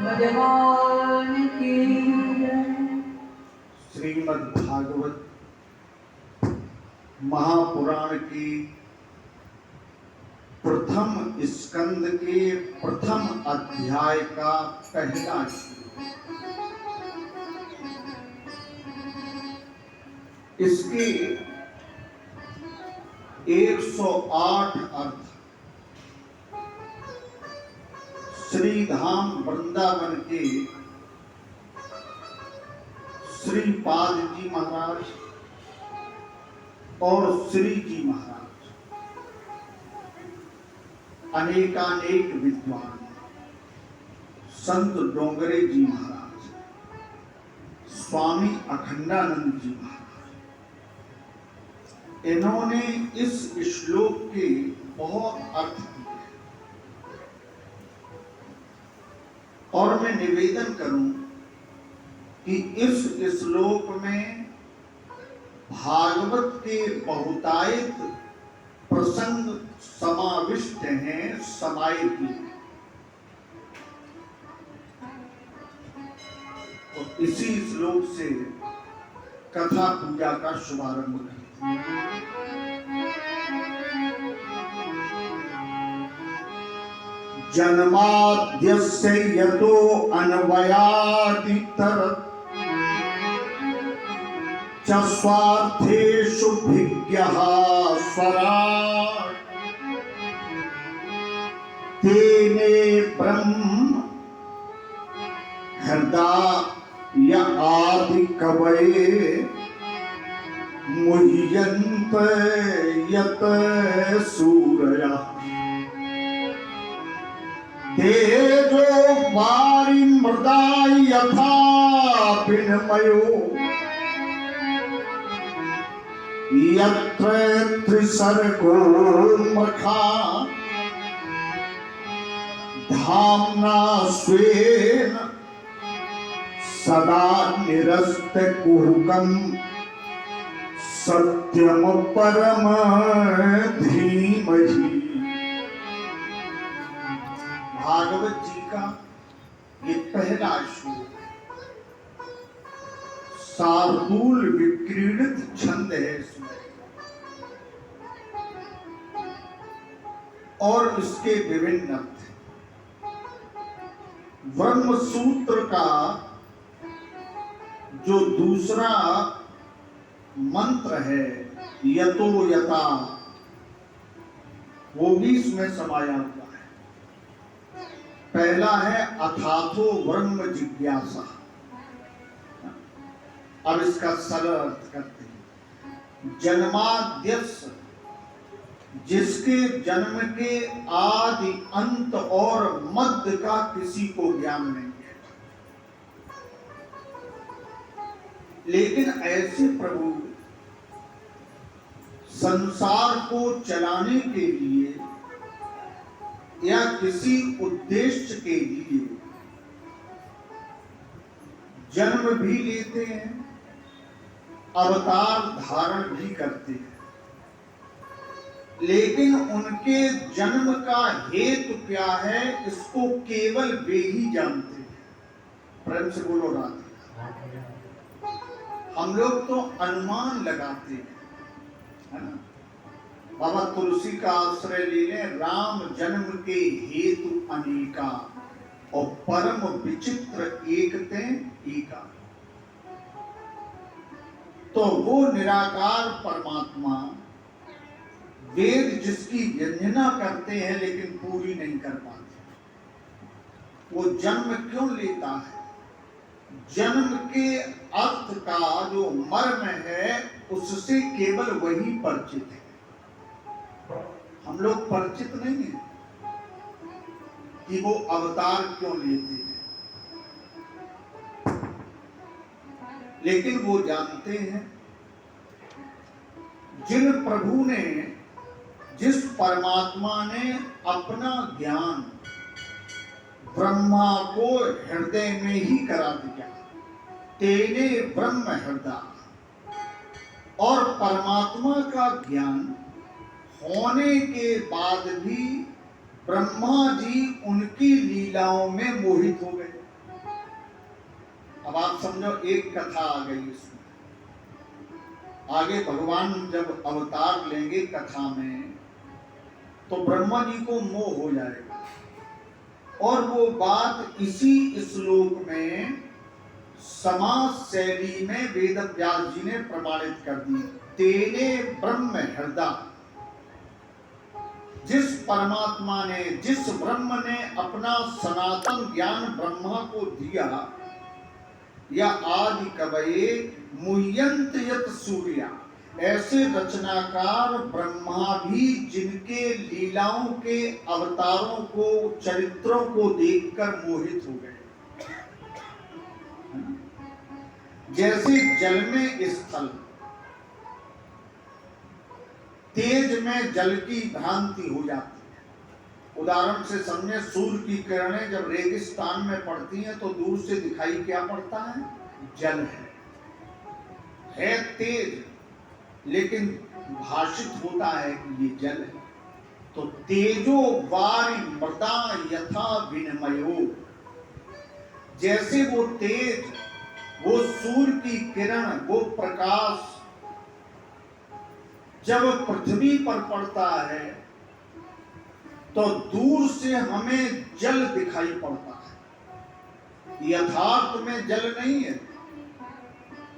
भगवान की श्रीमद् भागवत महापुराण की प्रथम स्कंद के प्रथम अध्याय का पहला श्लोक। इसके 108 अर्थ श्री धाम वृंदावन के श्रीपाद जी महाराज और श्री जी महाराज अनेकानेक विद्वान संत डोंगरे जी महाराज, स्वामी अखंडानंद जी महाराज, इन्होंने इस श्लोक के बहुत अर्थ किए और मैं निवेदन करूं कि इस श्लोक में भागवत के बहुतायत प्रसंग समाविष्ट हैं, समाहित हैं। तो इसी श्लोक से कथा पूजा का शुभारंभ करें। जन्माद्यस्य यतो अन्वयादितरत् च स्वार्थेषु भिज्ञः स्वराट् तेने ब्रह्म हृदय आदि कवये मुह्यन्त यत सूरयः तेजो वारि मृदा यथा विनिमयो यत्र त्रिसर्गो मखा धाम्ना स्वेन सदा निरस्तकुहकं सत्यम परम धीमहि। भागवत जी का ये पहला श्लोक शार्दूल विक्रीडित छंद है इसमें, और इसके विभिन्न अर्थ। ब्रह्म सूत्र का जो दूसरा मंत्र है यतो यथा, वो भी इसमें समाया हुआ है। पहला है अथाथो ब्रह्म जिज्ञासा। अब इसका सरल अर्थ करते हैं। जन्माद्यस्य, जिसके जन्म के आदि अंत और मध्य का किसी को ज्ञान नहीं है, लेकिन ऐसे प्रभु संसार को चलाने के लिए या किसी उद्देश्य के लिए जन्म भी लेते हैं, अवतार धारण भी करते हैं, लेकिन उनके जन्म का हेतु क्या है इसको केवल वे ही जानते हैं। प्रेम से बोलो राधे। हम लोग तो अनुमान लगाते हैं, है ना। बाबा तुलसी का आश्रय ले लें, राम जन्म के हेतु अनेका और परम विचित्र एकते एका। तो वो निराकार परमात्मा वेद जिसकी व्यंजना करते हैं लेकिन पूरी नहीं कर पाते, वो जन्म क्यों लेता है? जन्म के अर्थ का जो मर्म है उससे केवल वही परिचित है। हम लोग परिचित नहीं है कि वो अवतार क्यों लेते हैं, लेकिन वो जानते हैं। जिन प्रभु ने, जिस परमात्मा ने अपना ज्ञान ब्रह्मा को हृदय में ही करा दिया, तेने ब्रह्म हृदय, और परमात्मा का ज्ञान होने के बाद भी ब्रह्मा जी उनकी लीलाओं में मोहित हो गए। अब आप समझो एक कथा आ गई इसमें। आगे भगवान जब अवतार लेंगे कथा में तो ब्रह्मा जी को मोह हो जाएगा और वो बात इसी श्लोक में समास शैली में वेद व्यास जी ने प्रमाणित कर दी। तेने ब्रह्म हृदय, जिस परमात्मा ने, जिस ब्रह्म ने अपना सनातन ज्ञान ब्रह्मा को दिया, या आदि कवये मुह्यंत यत सूर्या, ऐसे रचनाकार ब्रह्मा भी जिनके लीलाओं के अवतारों को, चरित्रों को देखकर मोहित हो गए। जैसे जल में स्थल, तेज में जल की भ्रांति हो जाती है। उदाहरण से समझे, सूर्य की किरणें जब रेगिस्तान में पड़ती हैं तो दूर से दिखाई क्या पड़ता है? जल है तेज, लेकिन भाषित होता है कि ये जल है। तो तेजो वारि मृदा यथा विनिमयो, जैसे वो तेज, वो सूर्य की किरण, वो प्रकाश जब पृथ्वी पर पड़ता है तो दूर से हमें जल दिखाई पड़ता है, यथार्थ में जल नहीं है।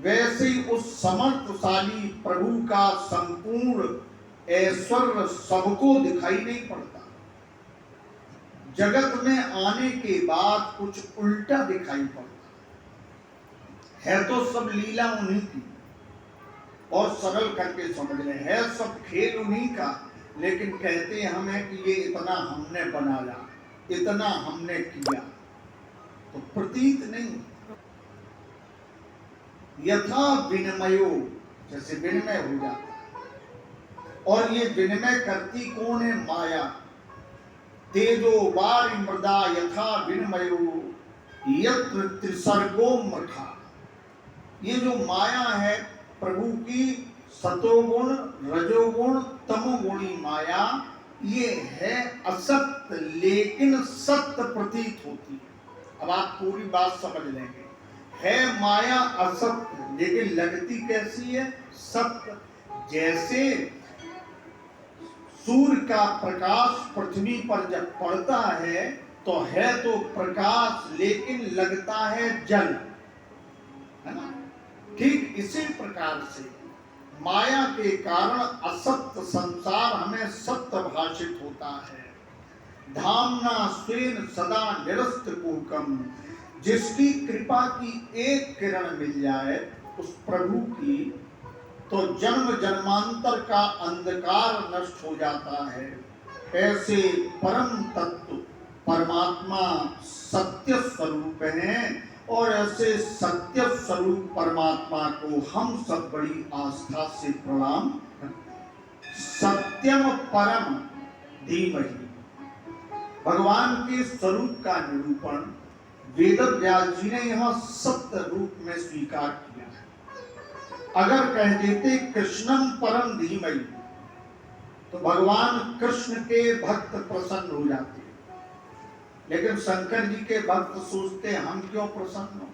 वैसे ही उस समर्थशाली प्रभु का संपूर्ण ऐश्वर्य सबको दिखाई नहीं पड़ता। जगत में आने के बाद कुछ उल्टा दिखाई पड़ता है तो सब लीला उन्हीं की। और सरल करके समझ ले, है सब खेल उन्हीं का, लेकिन कहते हमें कि ये इतना हमने बनाया, इतना हमने किया, तो प्रतीत नहीं। यथा विनिमयो, जैसे विनिमय हो जाता है। और ये विनिमय करती कौन है? माया। तेजो वारि मृदा यथा विनिमयो यत्र त्रिसर्गो मृखा, ये जो माया है प्रभु की, सतोगुण, रजोगुण, तमोगुणी माया, ये है असत्य लेकिन सत्य प्रतीत होती है। अब आप पूरी बात समझ लेंगे। है माया असत्य लेकिन लगती कैसी है? सत्य। जैसे सूर्य का प्रकाश पृथ्वी पर जब पड़ता है तो है तो प्रकाश लेकिन लगता है जल, है ना? ठीक इसी प्रकार से माया के कारण असत्य संसार हमें सत्य भाषित होता है। धामना स्वेन सदा निरस्त कुकम, जिसकी कृपा की एक किरण मिल जाए उस प्रभु की, तो जन्म जन्मांतर का अंधकार नष्ट हो जाता है। ऐसे परम तत्व परमात्मा सत्य स्वरूप हैं और ऐसे सत्य स्वरूप परमात्मा को हम सब बड़ी आस्था से प्रणाम। सत्यम परम धीमहि, भगवान के स्वरूप का निरूपण वेद व्यास जी ने यहाँ सत्य रूप में स्वीकार किया है। अगर कह देते कृष्णम परम धीमहि तो भगवान कृष्ण के भक्त प्रसन्न हो जाते, लेकिन शंकर जी के भक्त सोचते हम क्यों प्रसन्न हो।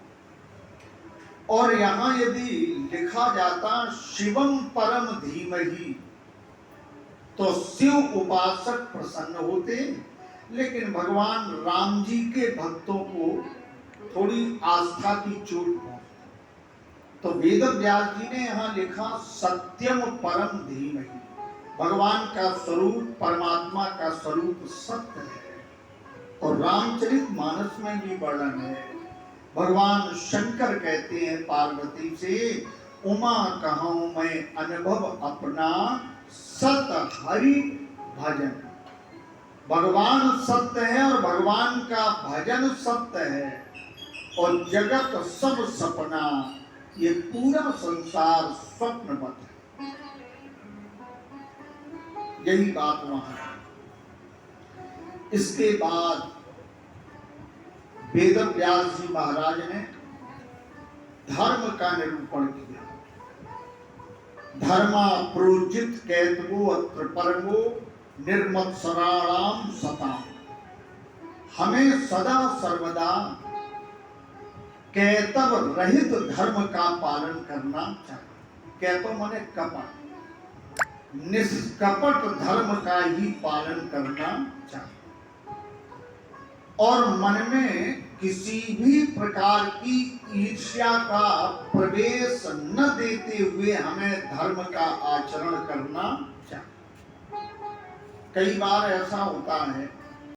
और यहां यदि लिखा जाता शिवम परम धीमहि तो शिव उपासक प्रसन्न होते, लेकिन भगवान राम जी के भक्तों को थोड़ी आस्था की चोट पहुंचती। तो वेद व्यास जी ने यहाँ लिखा सत्यम परम धीमहि, भगवान का स्वरूप, परमात्मा का स्वरूप सत्य है। और रामचरित मानस में भी वर्णन है। भगवान शंकर कहते हैं पार्वती से, उमा कहूं मैं अनुभव अपना सत हरि भजन। भगवान सत्य है और भगवान का भजन सत्य है, और जगत सब सपना, ये पूरा संसार स्वप्नवत है। यही बात वहां है। इसके बाद वेद व्यास जी महाराज ने धर्म का निरूपण किया। धर्मा प्रोजित कैतवो अत्र परमो निर्मत्सराणाम सताम, हमें सदा सर्वदा कैतव रहित धर्म का पालन करना चाहिए। कैतव माने कपट, निष्कपट धर्म का ही पालन करना चाहिए और मन में किसी भी प्रकार की ईर्ष्या का प्रवेश न देते हुए हमें धर्म का आचरण करना चाहिए। कई बार ऐसा होता है